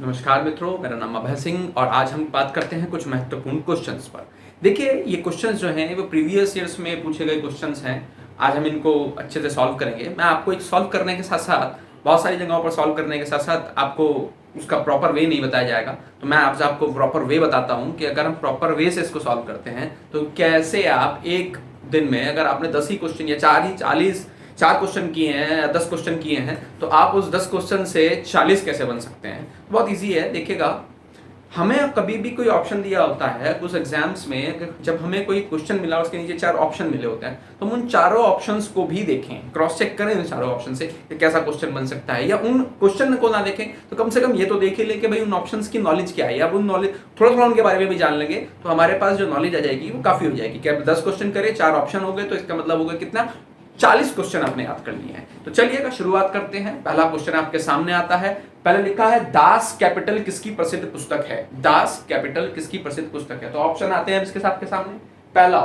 नमस्कार मित्रों, मेरा नाम अभय सिंह और आज हम बात करते हैं कुछ महत्वपूर्ण क्वेश्चंस पर। देखिए, ये क्वेश्चंस जो हैं वो प्रीवियस ईयर्स में पूछे गए क्वेश्चंस हैं। आज हम इनको अच्छे से सॉल्व करेंगे। मैं आपको एक सॉल्व करने के साथ-साथ बहुत सारी जगहों पर सॉल्व करने के साथ-साथ आपको उसका प्रॉपर वे नहीं बताया जाएगा। तो मैं आज आपको प्रॉपर वे बताता हूँ कि अगर हम प्रॉपर वे से इसको सॉल्व करते हैं तो कैसे आप एक दिन में अगर आपने 10 ही क्वेश्चन या 4 क्वेश्चन किए हैं या 10 क्वेश्चन किए हैं तो आप उस 10 क्वेश्चन से 40 कैसे बन सकते हैं। बहुत इजी है। देखिएगा, हमें कभी भी कोई ऑप्शन दिया होता है उस एग्जाम्स में, जब हमें कोई क्वेश्चन मिला उसके नीचे 4 ऑप्शन मिले होते हैं तो हम उन चारों ऑप्शंस को भी देखें, क्रॉस चेक करें उन चारों ऑप्शन से कि कैसा क्वेश्चन बन सकता है। या उन क्वेश्चन को ना देखें तो कम से कम ये तो देख ही ले कि भाई उन ऑप्शंस की नॉलेज क्या है, या उन नॉलेज थोड़ा उनके बारे में भी जान लेंगे तो हमारे पास जो नॉलेज आ जाएगी वो काफी हो जाएगी। कि अब 10 क्वेश्चन करें, 4 ऑप्शन हो गए तो इसका मतलब होगा कितना, 40 क्वेश्चन आपने याद कर लिए हैं। तो चलिएगा शुरुआत करते हैं। पहला क्वेश्चन आपके सामने आता है। पहले लिखा है दास कैपिटल किसकी प्रसिद्ध पुस्तक है। दास कैपिटल किसकी प्रसिद्ध पुस्तक है। तो ऑप्शन आते हैं इसके साथ के सामने। पहला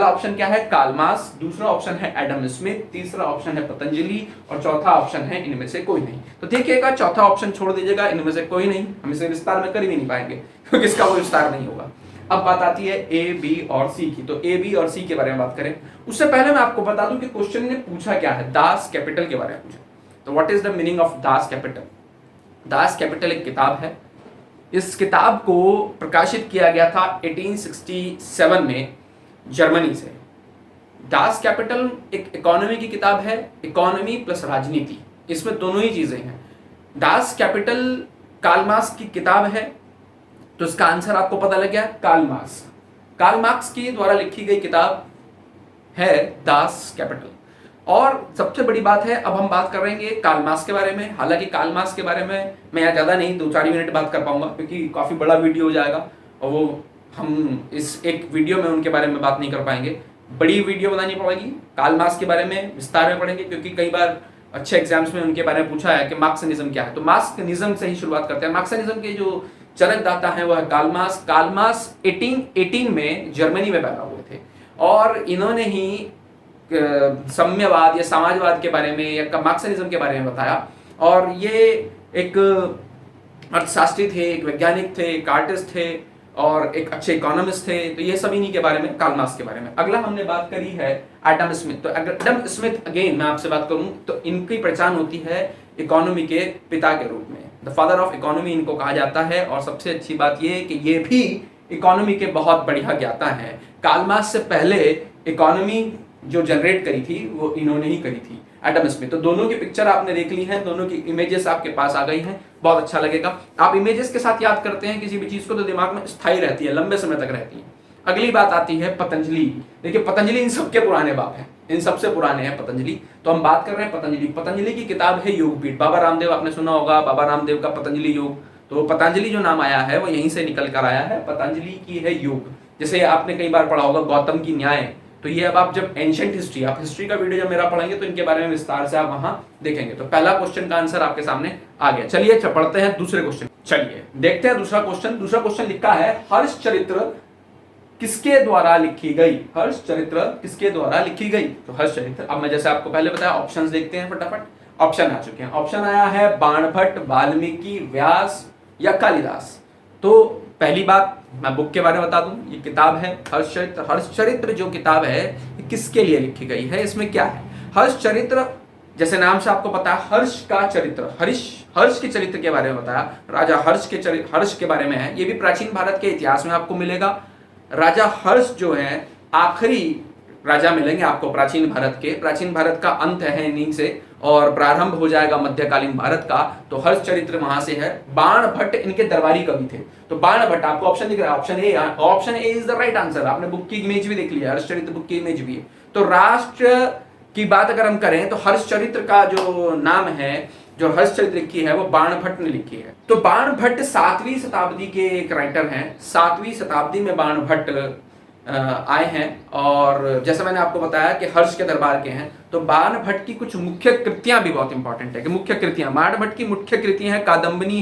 ऑप्शन क्या है, कार्ल मार्क्स। दूसरा ऑप्शन है एडम स्मिथ। तीसरा ऑप्शन है पतंजलि और चौथा ऑप्शन है इनमें से कोई नहीं। तो देखिएगा, चौथा ऑप्शन छोड़ दीजिएगा, इनमें से कोई नहीं। हम इसे विस्तार में कर ही नहीं पाएंगे क्योंकि इसका कोई विस्तार नहीं होगा। अब बात आती है ए, बी और सी की। तो ए, बी और सी के बारे में बात करें उससे पहले मैं आपको बता दूं कि क्वेश्चन ने पूछा क्या है। दास कैपिटल के बारे में पूछा। तो what is the meaning of Das Kapital. Das Kapital एक किताब है। इस किताब को प्रकाशित किया गया था 1867 में जर्मनी से। दास कैपिटल एक इकोनॉमी की किताब है, इकोनॉमी प्लस राजनीति, इसमें दोनों ही चीजें हैं। दास कैपिटल कार्ल मार्क्स की किताब है तो इसका आंसर आपको पता लग गया, कार्ल मार्क्स की द्वारा लिखी गई किताब है दास कैपिटल। और सबसे बड़ी बात है, अब हम बात करेंगे कार्ल मार्क्स के बारे में। हालांकि कार्ल मार्क्स के बारे में मैं यहाँ ज़्यादा नहीं 2-4 मिनट बात कर पाऊंगा क्योंकि काफ़ी बड़ा वीडियो हो जाएगा और वो हम इस एक वीडियो में उनके बारे में बात नहीं कर पाएंगे। बड़ी वीडियो बनानी पड़ेगी। कार्ल मार्क्स के बारे में विस्तार में पढ़ेंगे क्योंकि कई बार अच्छे एग्जाम्स में उनके बारे में पूछा है कि मार्क्सिज्म क्या है। तो मार्क्सिज्म से ही शुरुआत करते हैं। मार्क्सिज्म के जो जनक दाता है वह है कार्ल मार्क्स। कार्ल मार्क्स 1818 में जर्मनी में पैदा हुए थे और इन्होंने ही साम्यवाद या समाजवाद के बारे में या मार्क्सिज्म के बारे में बताया। और ये एक अर्थशास्त्री थे, एक वैज्ञानिक थे, एक आर्टिस्ट थे और एक अच्छे इकोनॉमिस्ट थे। तो ये सब इन्हीं के बारे में, कार्ल मार्क्स के बारे में। अगला हमने बात करी है एडम स्मिथ। तो एडम स्मिथ अगेन मैं आपसे बात करूं तो इनकी पहचान होती है इकोनॉमी के पिता के रूप में। द फादर ऑफ इकोनॉमी इनको कहा जाता है। और सबसे अच्छी बात ये कि ये भी इकोनॉमी के बहुत बढ़िया ज्ञाता है। कार्ल मार्क्स से पहले इकोनॉमी जो जनरेट करी थी वो इन्होंने ही करी थी, एडम स्मिथ। तो दोनों की पिक्चर आपने देख ली है, दोनों की इमेजेस आपके पास आ गई हैं। बहुत अच्छा लगेगा। आप इमेजेस के साथ याद करते हैं किसी भी चीज को तो दिमाग में स्थायी रहती है, लंबे समय तक रहती है। अगली बात आती है पतंजलि। देखिए, पतंजलि इन सबके पुराने बाप हैं, इन सबसे पुराने हैं पतंजलि। तो हम बात कर रहे हैं पतंजलि। पतंजलि की किताब है योगपीठ। बाबा रामदेव आपने सुना होगा, बाबा रामदेव का पतंजलि योग। तो पतंजलि जो नाम आया है वो यहीं से निकल कर आया है। पतंजलि की है योग। जैसे आपने कई बार पढ़ा होगा गौतम की न्याय। तो ये अब आप जब एंशिएंट हिस्ट्री, आप हिस्ट्री का वीडियो जब मेरा पढ़ेंगे तो इनके बारे में विस्तार से आप वहां देखेंगे। तो पहला क्वेश्चन का आंसर आपके सामने आ गया। चलिए पढ़ते हैं दूसरे क्वेश्चन। चलिए देखते हैं दूसरा क्वेश्चन। दूसरा क्वेश्चन लिखा है हर्ष चरित्र किसके द्वारा लिखी गई। हर्ष चरित्र किसके द्वारा लिखी गई। तो हर्ष चरित्र, अब मैं जैसे आपको पहले बताया ऑप्शंस देखते हैं फटाफट। ऑप्शन आ चुके हैं। ऑप्शन आया है बाणभट्ट, वाल्मीकि, व्यास या कालिदास। तो पहली बात मैं बुक के बारे में बता दूं, ये किताब है हर्षचरित्र। हर्षचरित्र जो किताब है ये किसके लिए लिखी गई है, इसमें क्या है। हर्षचरित्र जैसे नाम से आपको पता है, हर्ष का चरित्र, हर्ष के चरित्र के बारे में बताया। राजा हर्ष के बारे में है। ये भी प्राचीन भारत के इतिहास में आपको मिलेगा। राजा हर्ष जो है आखिरी राजा मिलेंगे आपको प्राचीन भारत के। प्राचीन भारत का अंत है इन्हीं से और प्रारंभ हो जाएगा मध्यकालीन भारत का। तो हर्ष चरित्र वहां से है। बाणभट्ट इनके दरबारी कवि थे। तो बाणभट्ट आपको ऑप्शन दिख रहा है, option A is the right answer. आपने बुक की इमेज भी देख लिया, हर्ष चरित्र बुक की इमेज भी है। तो राष्ट्र की बात अगर हम करें तो हर्ष चरित्र का जो नाम है, जो हर्ष चरित्र लिखी है वो बाणभट्ट ने लिखी है। तो बाणभट्ट 7वीं शताब्दी के एक राइटर हैं। 7वीं शताब्दी में बाणभट्ट आए हैं और जैसा मैंने आपको बताया कि हर्ष के दरबार के हैं। तो बाणभट्ट की कुछ मुख्य कृतियां भी बहुत इंपॉर्टेंट है कि मुख्य कृतियां, बाणभट्ट की मुख्य कृतियां हैं कादम्बनी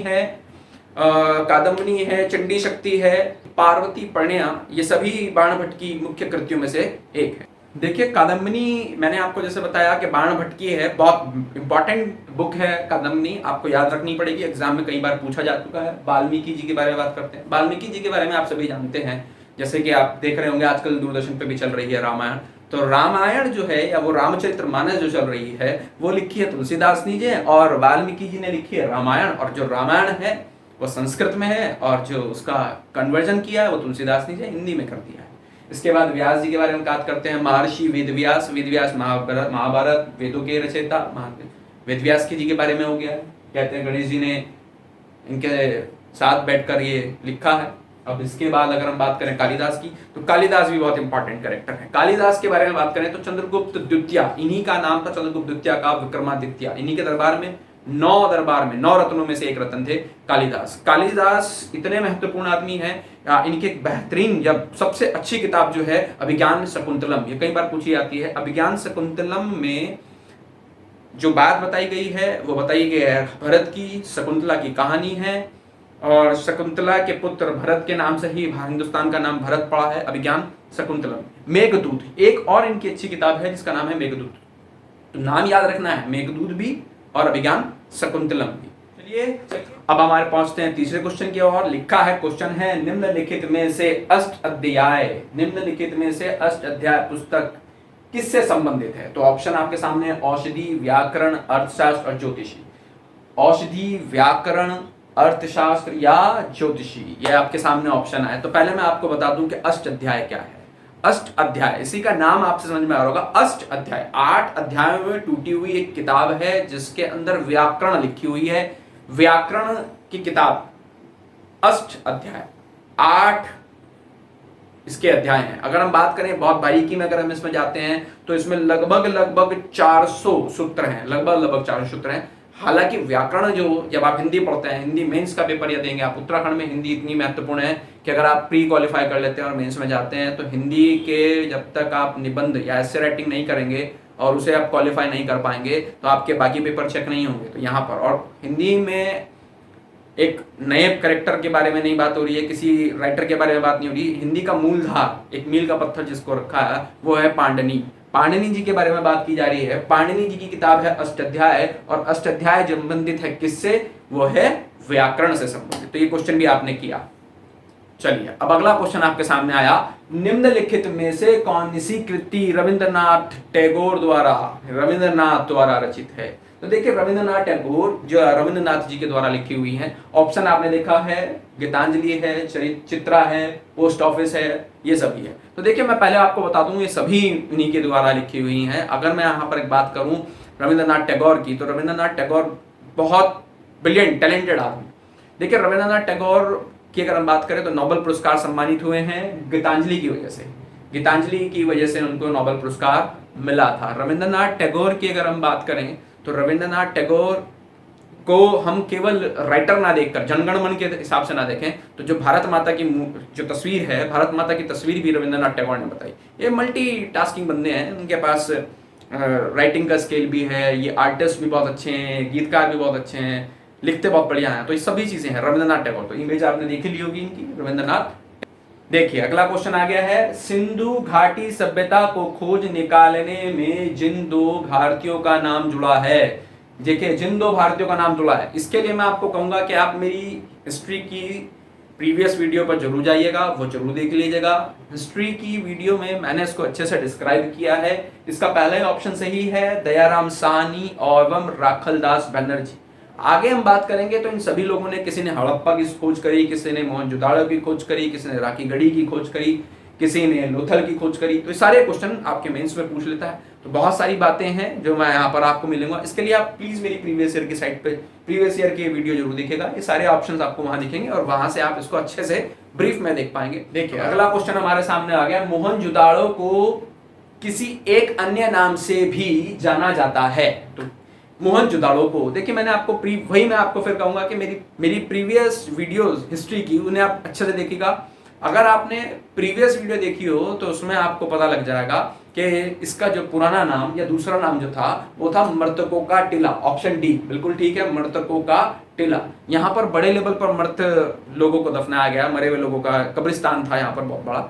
है, चंडी शक्ति है, पार्वती प्रणया। ये सभी बाणभट्ट की मुख्य कृतियों में से एक है। देखिए कादम्बिनी मैंने आपको जैसे बताया कि बाण भटकी है, बहुत इंपॉर्टेंट बुक है कादम्बिनी, आपको याद रखनी पड़ेगी, एग्जाम में कई बार पूछा जा चुका है। वाल्मीकि जी के बारे में बात करते हैं। वाल्मीकि जी के बारे में आप सभी जानते हैं, जैसे कि आप देख रहे होंगे आजकल दूरदर्शन पे भी चल रही है रामायण। तो रामायण जो है या वो रामचरित्र मानस जो चल रही है वो लिखी है तुलसीदास जी ने, और वाल्मीकि जी ने लिखी है रामायण। और जो रामायण है वो संस्कृत में है और जो उसका कन्वर्जन किया है वो तुलसीदास जी ने हिंदी में कर दिया है। इसके बाद व्यास जी के बारे में बात करते हैं। महर्षि वेदव्यास, वेदव्यास महाभारत वेदों के रचयिता वेदव्यास जी के बारे में हो गया। कहते हैं गणेश जी ने इनके साथ बैठकर ये लिखा है। अब इसके बाद अगर हम बात करें कालिदास की, तो कालिदास भी बहुत इंपॉर्टेंट कैरेक्टर है। कालिदास के बारे में बात करें तो चंद्रगुप्त द्वितीय, इन्हीं का नाम था चंद्रगुप्त द्वितीय का विक्रमादित्य। इन्हीं के दरबार में 9 रत्नों में से एक रत्न थे कालिदास। कालिदास इतने महत्वपूर्ण आदमी हैं, इनकी एक बेहतरीन या सबसे अच्छी किताब जो है अभिज्ञान शकुंतलम, ये कई बार पूछी जाती है। अभिज्ञान शकुंतलम में जो बात बताई गई है वो बताई गई है भरत की, शकुंतला की कहानी है, और शकुंतला के पुत्र भरत के नाम से ही हिंदुस्तान का नाम भरत पड़ा है। अभिज्ञान शकुंतलम। मेघदूत एक और इनकी अच्छी किताब है जिसका नाम है मेघदूत, तो नाम याद रखना है, मेघदूत भी और अभिज्ञान शकुंतलम भी। चलिए अब हमारे पहुंचते हैं तीसरे क्वेश्चन की ओर। लिखा है, क्वेश्चन है, निम्नलिखित में से अष्ट अध्याय पुस्तक किससे संबंधित है? तो ऑप्शन आपके सामने है, औषधि, व्याकरण, अर्थशास्त्र और ज्योतिषी। औषधि, व्याकरण, अर्थशास्त्र या ज्योतिषी, ये आपके सामने ऑप्शन है। तो पहले मैं आपको बता दूं कि अष्ट अध्याय क्या है। अष्ट अध्याय, इसी का नाम आपसे समझ में आ रहा होगा, अष्ट अध्याय 8 अध्यायों में टूटी हुई एक किताब है जिसके अंदर व्याकरण लिखी हुई है। व्याकरण की किताब अष्ट अध्याय, 8 इसके अध्याय हैं। अगर हम बात करें बहुत बारीकी में, अगर हम इसमें जाते हैं तो इसमें लगभग 400 सूत्र हैं, लगभग 400 सूत्र हैं। हालांकि व्याकरण जो, जब आप हिंदी पढ़ते हैं, हिंदी मेंस का पेपर या देंगे आप, उत्तराखंड में हिंदी इतनी महत्वपूर्ण है कि अगर आप प्री क्वालिफाई कर लेते हैं और मेंस में जाते हैं तो हिंदी के जब तक आप निबंध या ऐसे राइटिंग नहीं करेंगे और उसे आप क्वालिफाई नहीं कर पाएंगे तो आपके बाकी पेपर चेक नहीं होंगे। तो यहाँ पर, और हिंदी में एक नए करेक्टर के बारे में नहीं बात हो रही है, किसी राइटर के बारे में बात नहीं हो रही। हिंदी का मूलधार, एक मील का पत्थर जिसको रखा है, वो है पाणिनि। पाणिनि जी के बारे में बात की जा रही है। पाणिनि जी की किताब है अष्टाध्याय, और अष्टाध्याय संबंधित है किससे? वो है व्याकरण से संबंधित। तो ये क्वेश्चन भी आपने किया। चलिए अब अगला क्वेश्चन आपके सामने आया, निम्नलिखित में से कौन सी कृति रविंद्रनाथ द्वारा रचित है? तो देखिए रविंद्रनाथ टैगोर जो रविंद्रनाथ जी के द्वारा लिखी हुई हैं। ऑप्शन आपने देखा है, गीतांजलि है, चित्रा है, पोस्ट ऑफिस है, ये सभी है। तो देखिए मैं पहले आपको बता दूं ये सभी इन्हीं के द्वारा लिखी हुई हैं। अगर मैं यहाँ पर एक बात करूं रविंद्रनाथ टैगोर की, तो रविंद्रनाथ टैगोर बहुत ब्रिलियंट टैलेंटेड आदमी। देखिए रविंद्रनाथ टैगोर की अगर हम बात करें तो नोबेल पुरस्कार सम्मानित हुए हैं गीतांजलि की वजह से। गीतांजलि की वजह से उनको नोबेल पुरस्कार मिला था। रविंद्रनाथ टैगोर की अगर हम बात करें तो रविंद्रनाथ टैगोर को हम केवल राइटर ना देखकर, जनगण मन के हिसाब से ना देखें, तो जो भारत माता की जो तस्वीर है, भारत माता की तस्वीर भी रविंद्रनाथ टैगोर ने बताई। ये मल्टी टास्किंग बंदे हैं, उनके पास राइटिंग का स्किल भी है, ये आर्टिस्ट भी बहुत अच्छे हैं, गीतकार भी बहुत अच्छे हैं, लिखते बहुत बढ़िया हैं। तो ये सभी चीजें हैं रविंद्रनाथ टैगोर। तो इमेज आपने देखी ली होगी इनकी, रविंद्रनाथ। देखिए अगला क्वेश्चन आ गया है, सिंधु घाटी सभ्यता को खोज निकालने में जिन 2 भारतीयों का नाम जुड़ा है। देखिए जिन 2 भारतीयों का नाम जुड़ा है, इसके लिए मैं आपको कहूंगा कि आप मेरी हिस्ट्री की प्रीवियस वीडियो पर जरूर जाइएगा, वो जरूर देख लीजिएगा। हिस्ट्री की वीडियो में मैंने इसको अच्छे से डिस्क्राइब किया है। इसका पहला ही ऑप्शन सही है, दयाराम साहनी एवं राखलदास बनर्जी। आगे हम बात करेंगे तो इन सभी लोगों ने, किसी ने हड़प्पा की खोज करी, किसी ने मोहनजोदाड़ो की खोज करी, किसी ने राखी गढ़ी की खोज करी, किसी ने लोथल की खोज करी। तो ये सारे क्वेश्चन आपके मेंस में पूछ लेता है। तो बहुत सारी बातें हैं जो मैं यहाँ पर आपको मिलूंगा। इसके लिए आप प्लीज मेरी प्रीवियस ईयर की साइट पे प्रीवियस ईयर की वीडियो जरूर देखिएगा। ये सारे ऑप्शंस आपको वहां दिखेंगे और वहां से आप इसको अच्छे से ब्रीफ में देख पाएंगे। देखिए अगला क्वेश्चन हमारे सामने आ गया, मोहनजोदाड़ो को किसी एक अन्य नाम से भी जाना जाता है। तो मोहनजोदाड़ो को, देखिए मैंने आपको वही मैं आपको फिर कहूंगा कि मेरी प्रीवियस वीडियोस हिस्ट्री की, उन्हें आप अच्छे से देखिएगा। अगर आपने प्रीवियस वीडियो देखी हो तो उसमें आपको पता लग जाएगा कि इसका जो पुराना नाम या दूसरा नाम जो था वो था मृतकों का टीला। ऑप्शन डी बिल्कुल ठीक है, मृतकों का टीला। यहाँ पर बड़े लेवल पर मृत लोगों को दफनाया गया, मरे हुए लोगों का कब्रिस्तान था यहाँ पर बहुत बड़ा।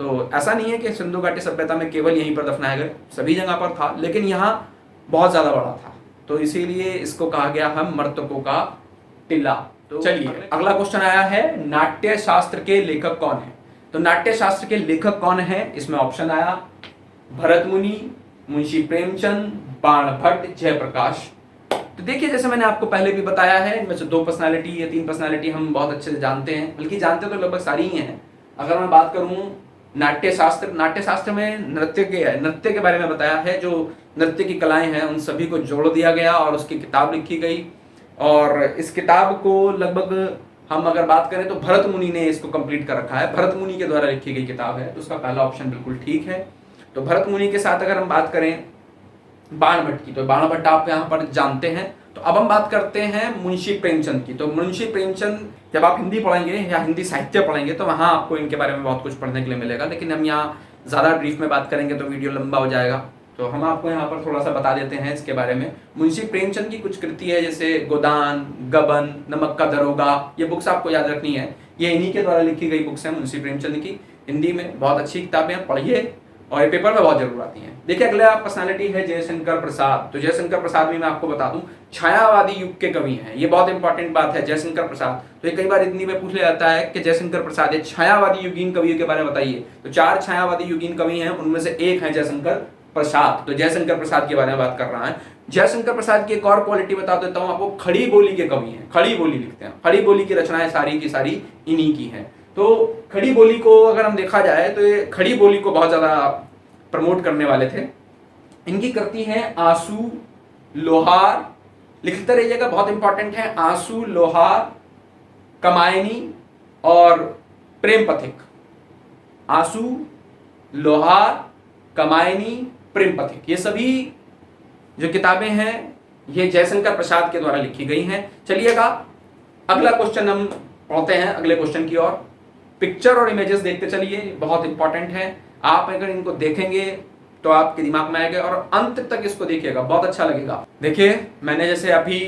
तो ऐसा नहीं है कि सिंधु घाटी सभ्यता में केवल यहीं पर दफनाया गया, सभी जगह पर था, लेकिन यहाँ बहुत ज्यादा बड़ा था, तो इसीलिए इसको कहा गया है मृतकों का टीला। तो चलिए अगला क्वेश्चन आया है, नाट्य शास्त्र के लेखक कौन है? तो नाट्य शास्त्र के लेखक कौन है, इसमें ऑप्शन आया भरत मुनि, मुंशी प्रेमचंद, बाणभट्ट, जयप्रकाश। तो देखिए जैसे मैंने आपको पहले भी बताया है, इनमें से 2 पर्सनालिटी या 3 पर्सनालिटी हम बहुत अच्छे से जानते हैं, बल्कि जानते तो लगभग सारी ही हैं। अगर मैं बात करूं नाट्य शास्त्र में नृत्य के बारे में बताया है, जो नृत्य की कलाएं हैं उन सभी को जोड़ दिया गया और उसकी किताब लिखी गई। और इस किताब को लगभग हम अगर बात करें तो भरत मुनि ने इसको कंप्लीट कर रखा है, भरत मुनि के द्वारा लिखी गई किताब है, तो उसका पहला ऑप्शन बिल्कुल ठीक है। तो भरत मुनि के साथ अगर हम बात करें बाणभट्ट की, तो बाणभट्ट आप यहाँ पर जानते हैं। तो अब हम बात करते हैं मुंशी प्रेमचंद की। तो मुंशी प्रेमचंद जब आप हिंदी पढ़ेंगे या हिंदी साहित्य पढ़ेंगे तो वहाँ आपको इनके बारे में बहुत कुछ पढ़ने के लिए मिलेगा, लेकिन हम यहाँ ज़्यादा ब्रीफ में बात करेंगे तो वीडियो लंबा हो जाएगा, तो हम आपको यहाँ पर थोड़ा सा बता देते हैं इसके बारे में। मुंशी प्रेमचंद की कुछ कृति है, जैसे गोदान, गबन, नमक का दरोगा, ये बुक्स आपको याद रखनी है, ये इन्हीं के द्वारा लिखी गई बुक्स हैं मुंशी प्रेमचंद की। हिंदी में बहुत अच्छी किताबें, पढ़िए और ये पेपर में बहुत जरूर आती हैं। देखिए अगला पर्सनालिटी है जयशंकर प्रसाद। तो जयशंकर प्रसाद भी मैं आपको बता दूं छायावादी युग के कवि हैं, ये बहुत इंपॉर्टेंट बात है। जयशंकर प्रसाद, तो ये कई बार हिंदी में पूछ लिया जाता है कि जयशंकर प्रसाद ये छायावादी युगीन कवियों के बारे में बताइए। तो 4 छायावादी युगीन कवि हैं, उनमें से एक है जयशंकर प्रसाद। तो जयशंकर प्रसाद के बारे में बात कर रहा है। जयशंकर प्रसाद की एक और क्वालिटी बता देता हूं आपको, खड़ी बोली के कवि हैं, खड़ी बोली लिखते हैं, खड़ी बोली की रचनाएं सारी की सारी इन्हीं की हैं। तो खड़ी बोली को अगर हम देखा जाए तो ये खड़ी बोली को बहुत ज्यादा प्रमोट करने वाले थे। इनकी कृति है आंसू, लोहार, लिखते रहिएगा बहुत इंपॉर्टेंट है, आंसू, लोहार, कमायनी और प्रेम पथिक। आंसू, लोहार, कमायनी, प्रेम पथिक, ये सभी जो किताबें हैं ये जयशंकर प्रसाद के द्वारा लिखी गई हैं। चलिएगा अगला क्वेश्चन हम पढ़ते हैं, अगले क्वेश्चन की ओर। पिक्चर और इमेजेस देखते चलिए, बहुत इंपॉर्टेंट है। आप अगर इनको देखेंगे तो आपके दिमाग में आएगा और अंत तक इसको देखिएगा, बहुत अच्छा लगेगा। देखिए मैंने जैसे अभी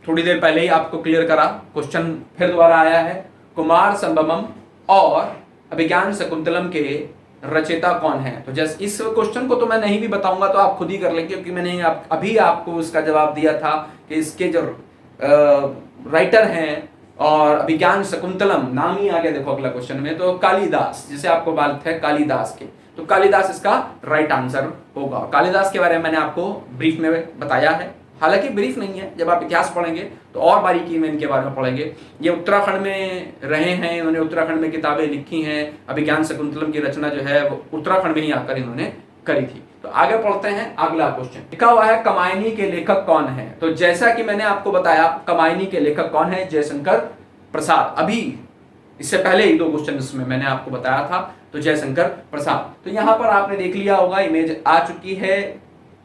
थोड़ी देर पहले ही आपको क्लियर करा, क्वेश्चन फिर दोबारा आया है, कुमार संभवम और अभिज्ञान शकुंतलम के रचयिता कौन है? तो जैसे इस क्वेश्चन को तो मैं नहीं भी बताऊंगा, तो आप खुद ही कर लेंगे, क्योंकि मैंने अभी आपको उसका जवाब दिया था कि इसके जो राइटर हैं और अभिज्ञान शकुंतलम नाम ही आ गया देखो अगला क्वेश्चन में, तो कालिदास, जिसे आपको बात है कालिदास के, तो कालिदास इसका राइट आंसर होगा। कालिदास के बारे में मैंने आपको ब्रीफ में बताया है, हालांकि ब्रीफ नहीं है, जब आप इतिहास पढ़ेंगे तो और बारीकी में इनके बारे में पढ़ेंगे। ये उत्तराखंड में रहे हैं, इन्होंने उत्तराखंड में किताबें लिखी हैं, अभिज्ञान शकुंतलम की रचना जो है वो उत्तराखंड में ही आकर इन्होंने करी थी। तो आगे पढ़ते हैं अगला क्वेश्चन। लिखा हुआ है कमायनी के लेखक कौन है? तो जैसा कि मैंने आपको बताया कमायनी के लेखक कौन है, जयशंकर प्रसाद। अभी इससे पहले ही 2 क्वेश्चन में मैंने आपको बताया था, तो जयशंकर प्रसाद। तो यहाँ पर आपने देख लिया होगा, इमेज आ चुकी है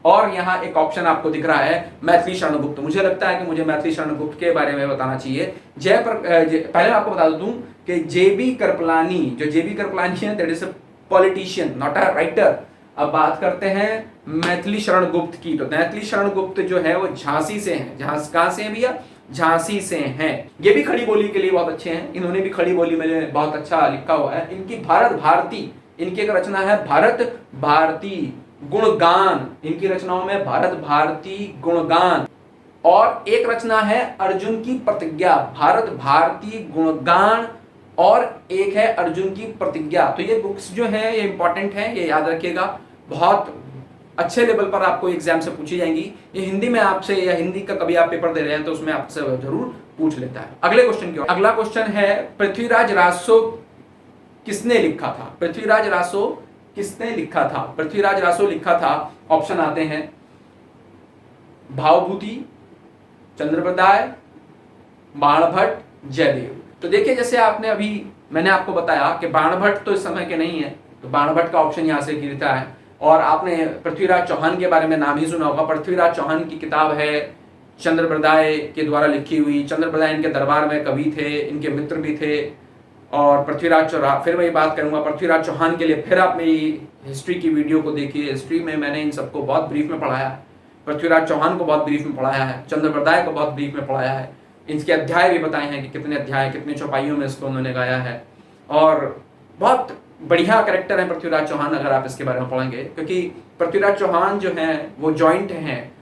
और यहाँ एक ऑप्शन आपको दिख रहा है मैथिली शरण गुप्त। मुझे लगता है कि मुझे मैथिली शरण गुप्त के बारे में बताना चाहिए। पहले मैं आपको बता दूं कि जेबी कृपलानी, जो जेबी कृपलानी है that is a politician not a writer. अब बात करते हैं मैथिली शरण गुप्त की। तो मैथिली शरण गुप्त जो है वो झांसी से हैं। कहाँ से हैं भैया? झांसी से हैं। ये भी खड़ी बोली के लिए बहुत अच्छे हैं, इन्होंने भी खड़ी बोली में बहुत अच्छा लिखा हुआ है। इनकी भारत भारती, इनकी एक रचना है भारत भारती गुणगान, इनकी रचनाओं में भारत भारती गुणगान, और एक रचना है अर्जुन की प्रतिज्ञा, भारत भारती गुणगान, और एक है अर्जुन की प्रतिज्ञा। तो ये बुक्स जो है ये इंपॉर्टेंट है, ये याद रखिएगा, बहुत अच्छे लेवल पर आपको एग्जाम से पूछी जाएंगी। ये हिंदी में आपसे, या हिंदी का कभी आप पेपर दे रहे हैं तो उसमें आपसे जरूर पूछ लेता है। अगले क्वेश्चन की ओर। अगला क्वेश्चन है पृथ्वीराज रासो किसने लिखा था? पृथ्वीराज रासो किसने लिखा था? पृथ्वीराज रासो लिखा था, ऑप्शन आते हैं भावभूति, चंद्रप्रदाय, बाणभट्ट, जयदेव। तो देखिए जैसे आपने अभी मैंने आपको बताया कि बाणभट्ट तो इस समय के नहीं है, तो बाणभट्ट का ऑप्शन यहाँ से गिरता है। और आपने पृथ्वीराज चौहान के बारे में नाम ही सुना होगा। पृथ्वीराज चौहान की किताब है चंद्रप्रदाय के द्वारा लिखी हुई। चंद्रप्रदाय इनके दरबार में कवि थे, इनके मित्र भी थे। और पृथ्वीराज चौहान, फिर मैं ये बात करूंगा पृथ्वीराज चौहान के लिए, फिर आप मेरी हिस्ट्री की वीडियो को देखिए। हिस्ट्री में मैंने इन सबको बहुत ब्रीफ में पढ़ाया है, पृथ्वीराज चौहान को बहुत ब्रीफ में पढ़ाया है, चंद्रप्रदाय को बहुत ब्रीफ में पढ़ाया है। इनके अध्याय भी बताए हैं कि कितने अध्याय, कितने चौपाइयों में इसको उन्होंने गाया है, और बहुत बढ़िया कैरेक्टर है पृथ्वीराज चौहान, अगर आप इसके बारे में पढ़ेंगे, क्योंकि पृथ्वीराज चौहान जो हैं वो जॉइंट हैं,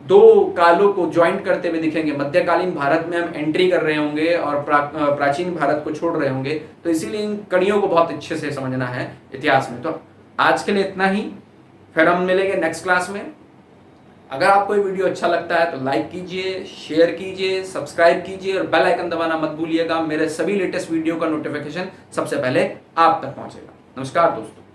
दो कालों को ज्वाइंट करते हुए दिखेंगे। मध्यकालीन भारत में हम एंट्री कर रहे होंगे और प्राचीन भारत को छोड़ रहे होंगे, तो इसीलिए इन कड़ियों को बहुत अच्छे से समझना है इतिहास में। तो आज के लिए इतना ही, फिर हम मिलेंगे नेक्स्ट क्लास में। अगर आपको ये वीडियो अच्छा लगता है तो लाइक कीजिए, शेयर कीजिए, सब्सक्राइब कीजिए और बेल आइकन दबाना मत भूलिएगा। मेरे सभी लेटेस्ट वीडियो का नोटिफिकेशन सबसे पहले आप तक पहुंचेगा। नमस्कार दोस्तों।